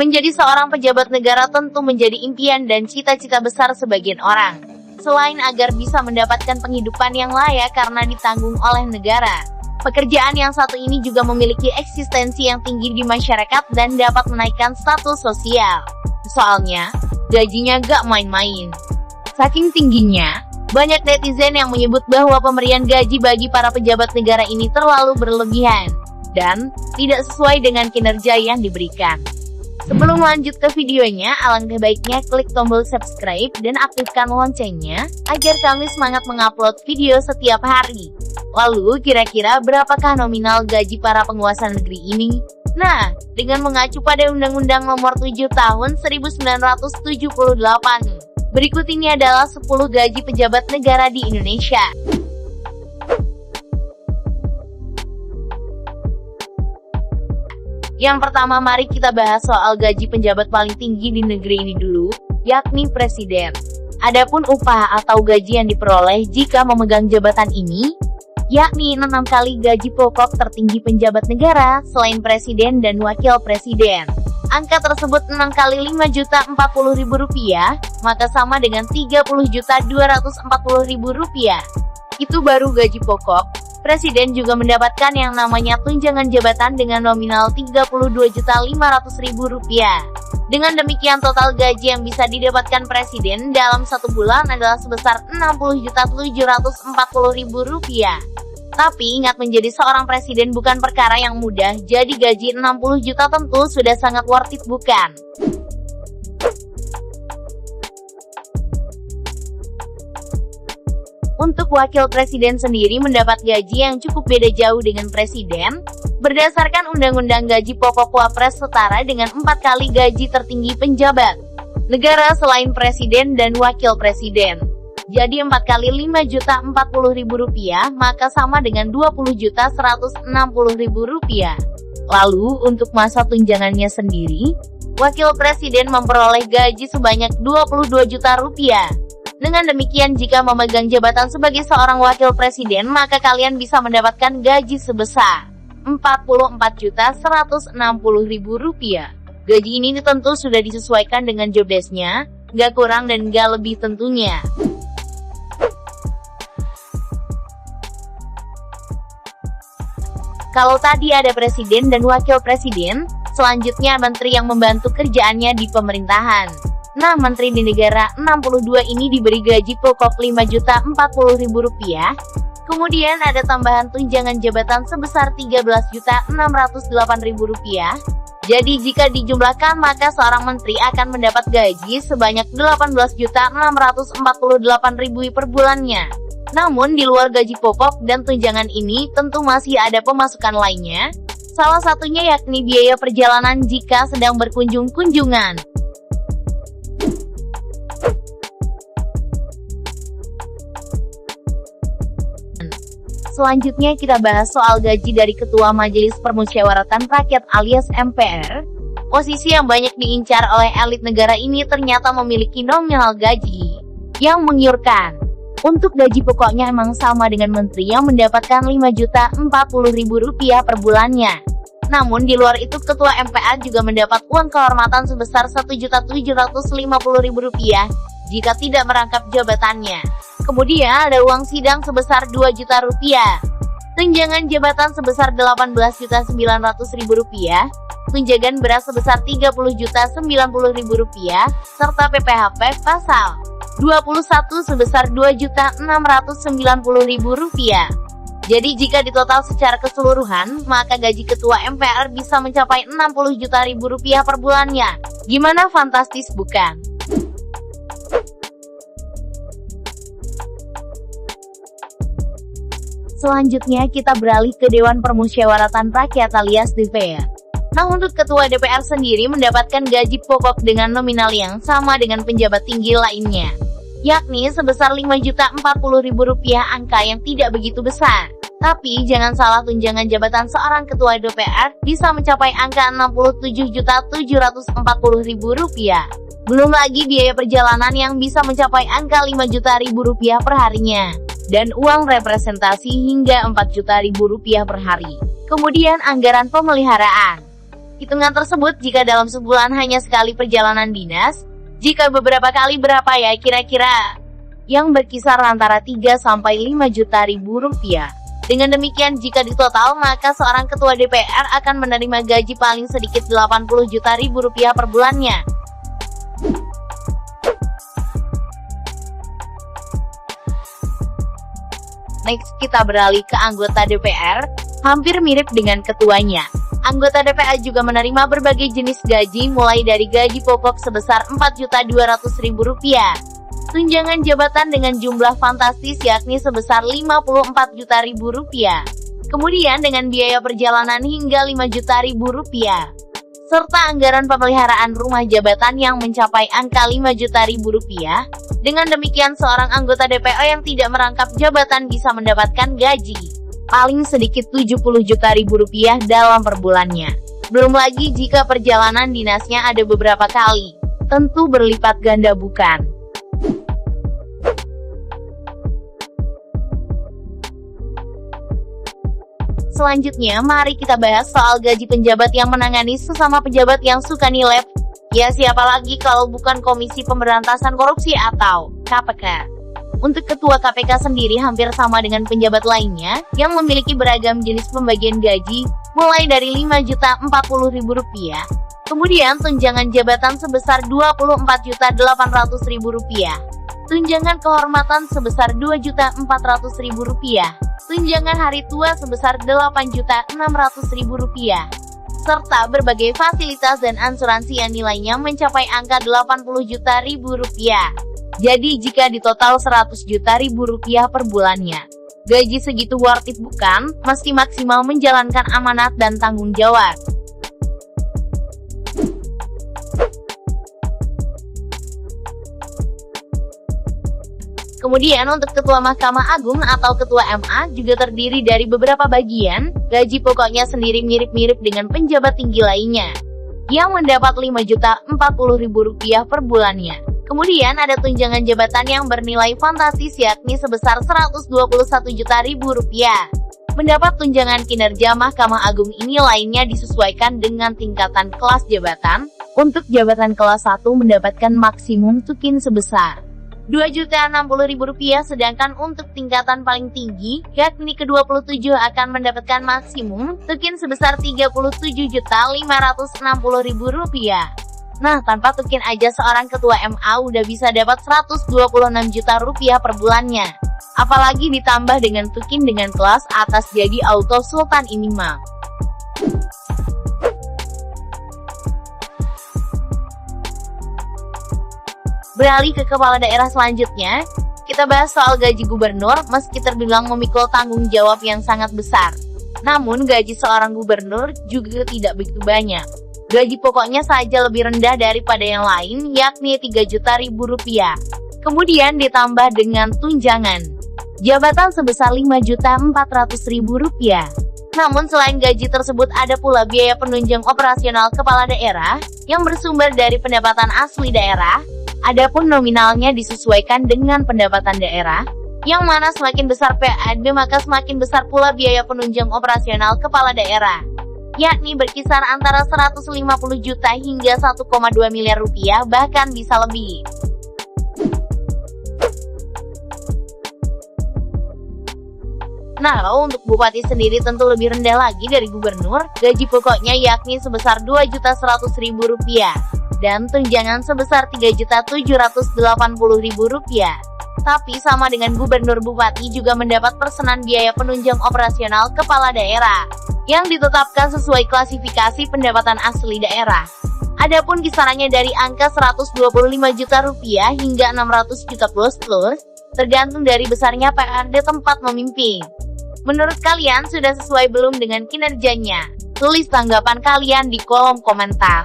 Menjadi seorang pejabat negara tentu menjadi impian dan cita-cita besar sebagian orang. Selain agar bisa mendapatkan penghidupan yang layak karena ditanggung oleh negara, pekerjaan yang satu ini juga memiliki eksistensi yang tinggi di masyarakat dan dapat menaikkan status sosial. Soalnya, gajinya gak main-main. Saking tingginya, banyak netizen yang menyebut bahwa pemberian gaji bagi para pejabat negara ini terlalu berlebihan dan tidak sesuai dengan kinerja yang diberikan. Sebelum lanjut ke videonya, alangkah baiknya klik tombol subscribe dan aktifkan loncengnya, agar kami semangat mengupload video setiap hari. Lalu, kira-kira berapakah nominal gaji para penguasa negeri ini? Nah, dengan mengacu pada Undang-Undang Nomor 7 Tahun 1978, berikut ini adalah 10 gaji pejabat negara di Indonesia. Yang pertama, mari kita bahas soal gaji penjabat paling tinggi di negeri ini dulu, yakni presiden. Adapun upah atau gaji yang diperoleh jika memegang jabatan ini, yakni 6 kali gaji pokok tertinggi penjabat negara selain presiden dan wakil presiden. Angka tersebut 6 kali Rp5.040.000, maka sama dengan Rp30.240.000. Itu baru gaji pokok. Presiden juga mendapatkan yang namanya tunjangan jabatan dengan nominal Rp32.500.000. Dengan demikian total gaji yang bisa didapatkan presiden dalam 1 bulan adalah sebesar Rp60.740.000. Tapi ingat, menjadi seorang presiden bukan perkara yang mudah, jadi gaji 60 juta tentu sudah sangat worth it, bukan? Untuk wakil presiden sendiri mendapat gaji yang cukup beda jauh dengan presiden. Berdasarkan Undang-Undang Gaji Pokok, Wapres setara dengan 4 kali gaji tertinggi penjabat negara selain presiden dan wakil presiden. Jadi 4 kali Rp5.040.000, maka sama dengan Rp20.160.000. Lalu untuk masa tunjangannya sendiri, wakil presiden memperoleh gaji sebanyak Rp22 juta. Dengan demikian, jika memegang jabatan sebagai seorang wakil presiden, maka kalian bisa mendapatkan gaji sebesar Rp44.160.000. Gaji ini tentu sudah disesuaikan dengan job desk-nya, gak kurang dan gak lebih tentunya. Kalau tadi ada presiden dan wakil presiden, selanjutnya menteri yang membantu kerjaannya di pemerintahan. Nah, menteri di negara 62 ini diberi gaji pokok Rp5.040.000. Kemudian ada tambahan tunjangan jabatan sebesar Rp13.608.000. Jadi jika dijumlahkan, maka seorang menteri akan mendapat gaji sebanyak Rp18.648.000 per bulannya. Namun di luar gaji pokok dan tunjangan ini, tentu masih ada pemasukan lainnya. Salah satunya yakni biaya perjalanan jika sedang berkunjung-kunjungan. Selanjutnya kita bahas soal gaji dari Ketua Majelis Permusyawaratan Rakyat alias MPR. Posisi yang banyak diincar oleh elit negara ini ternyata memiliki nominal gaji yang menggiurkan. Untuk gaji pokoknya emang sama dengan menteri yang mendapatkan Rp5.040.000 per bulannya. Namun di luar itu, Ketua MPR juga mendapat uang kehormatan sebesar Rp1.750.000 jika tidak merangkap jabatannya. Kemudian ada uang sidang sebesar Rp2 juta, tunjangan jabatan sebesar Rp18.900.000, tunjangan beras sebesar Rp30.090.000, serta PPHP pasal 21 sebesar Rp2.690.000. Jadi jika ditotal secara keseluruhan, maka gaji Ketua MPR bisa mencapai Rp60 juta per bulannya. Gimana, fantastis bukan? Selanjutnya kita beralih ke Dewan Permusyawaratan Rakyat alias DPR. Nah, untuk Ketua DPR sendiri mendapatkan gaji pokok dengan nominal yang sama dengan penjabat tinggi lainnya, yakni sebesar Rp5.040.000, angka yang tidak begitu besar. Tapi jangan salah, tunjangan jabatan seorang Ketua DPR bisa mencapai angka Rp67.740.000. Belum lagi biaya perjalanan yang bisa mencapai angka Rp5 juta per harinya. Dan uang representasi hingga Rp4 juta per hari. Kemudian anggaran pemeliharaan. Hitungan tersebut jika dalam sebulan hanya sekali perjalanan dinas, jika beberapa kali berapa ya kira-kira? Yang berkisar antara 3 sampai 5 juta ribu rupiah. Dengan demikian jika ditotal maka seorang ketua DPR akan menerima gaji paling sedikit 80 juta ribu rupiah per bulannya. Next kita beralih ke anggota DPR, hampir mirip dengan ketuanya. Anggota DPR juga menerima berbagai jenis gaji mulai dari gaji pokok sebesar Rp4.200.000, tunjangan jabatan dengan jumlah fantastis yakni sebesar Rp54 juta, kemudian dengan biaya perjalanan hingga Rp5 juta, serta anggaran pemeliharaan rumah jabatan yang mencapai angka Rp5 juta. Dengan demikian seorang anggota DPR yang tidak merangkap jabatan bisa mendapatkan gaji paling sedikit Rp70 juta dalam per bulannya. Belum lagi jika perjalanan dinasnya ada beberapa kali, tentu berlipat ganda bukan? Selanjutnya mari kita bahas soal gaji penjabat yang menangani sesama pejabat yang suka nilep. Ya siapa lagi kalau bukan Komisi Pemberantasan Korupsi atau KPK. Untuk Ketua KPK sendiri hampir sama dengan penjabat lainnya, yang memiliki beragam jenis pembagian gaji, mulai dari Rp5.040.000, kemudian tunjangan jabatan sebesar Rp24.800.000, tunjangan kehormatan sebesar Rp2.400.000, tunjangan hari tua sebesar Rp8.600.000, serta berbagai fasilitas dan asuransi yang nilainya mencapai angka Rp80 juta. Jadi jika ditotal Rp100 juta per bulannya, gaji segitu worth it bukan? Mesti maksimal menjalankan amanat dan tanggung jawab. Kemudian untuk Ketua Mahkamah Agung atau Ketua MA juga terdiri dari beberapa bagian, gaji pokoknya sendiri mirip-mirip dengan penjabat tinggi lainnya, yang mendapat Rp5.040.000 per bulannya. Kemudian ada tunjangan jabatan yang bernilai fantastis yakni sebesar Rp121 juta. Mendapat tunjangan kinerja Mahkamah Agung ini lainnya disesuaikan dengan tingkatan kelas jabatan. Untuk jabatan kelas 1 mendapatkan maksimum tukin sebesar Rp2.060.000, sedangkan untuk tingkatan paling tinggi, yakni ke-27 akan mendapatkan maksimum tukin sebesar Rp37.560.000. Nah, tanpa tukin aja seorang ketua MA udah bisa dapat Rp126 juta per bulannya. Apalagi ditambah dengan tukin dengan kelas atas jadi auto sultan ini mah. Beralih ke kepala daerah selanjutnya, kita bahas soal gaji gubernur. Meski terbilang memikul tanggung jawab yang sangat besar, namun gaji seorang gubernur juga tidak begitu banyak. Gaji pokoknya saja lebih rendah daripada yang lain, yakni Rp3 juta. Kemudian ditambah dengan tunjangan jabatan sebesar Rp5.400.000. Namun selain gaji tersebut ada pula biaya penunjang operasional kepala daerah yang bersumber dari pendapatan asli daerah. Adapun nominalnya disesuaikan dengan pendapatan daerah, yang mana semakin besar PAD maka semakin besar pula biaya penunjang operasional kepala daerah, yakni berkisar antara 150 juta hingga 1,2 miliar rupiah, bahkan bisa lebih. Nah, untuk bupati sendiri tentu lebih rendah lagi dari gubernur, gaji pokoknya yakni sebesar Rp2.100.000, dan tunjangan sebesar Rp3.780.000. Tapi sama dengan gubernur, bupati juga mendapat persenan biaya penunjang operasional kepala daerah, yang ditetapkan sesuai klasifikasi pendapatan asli daerah. Adapun kisarannya dari angka Rp125 juta hingga Rp600 juta plus, tergantung dari besarnya PRD tempat memimpin. Menurut kalian sudah sesuai belum dengan kinerjanya? Tulis tanggapan kalian di kolom komentar.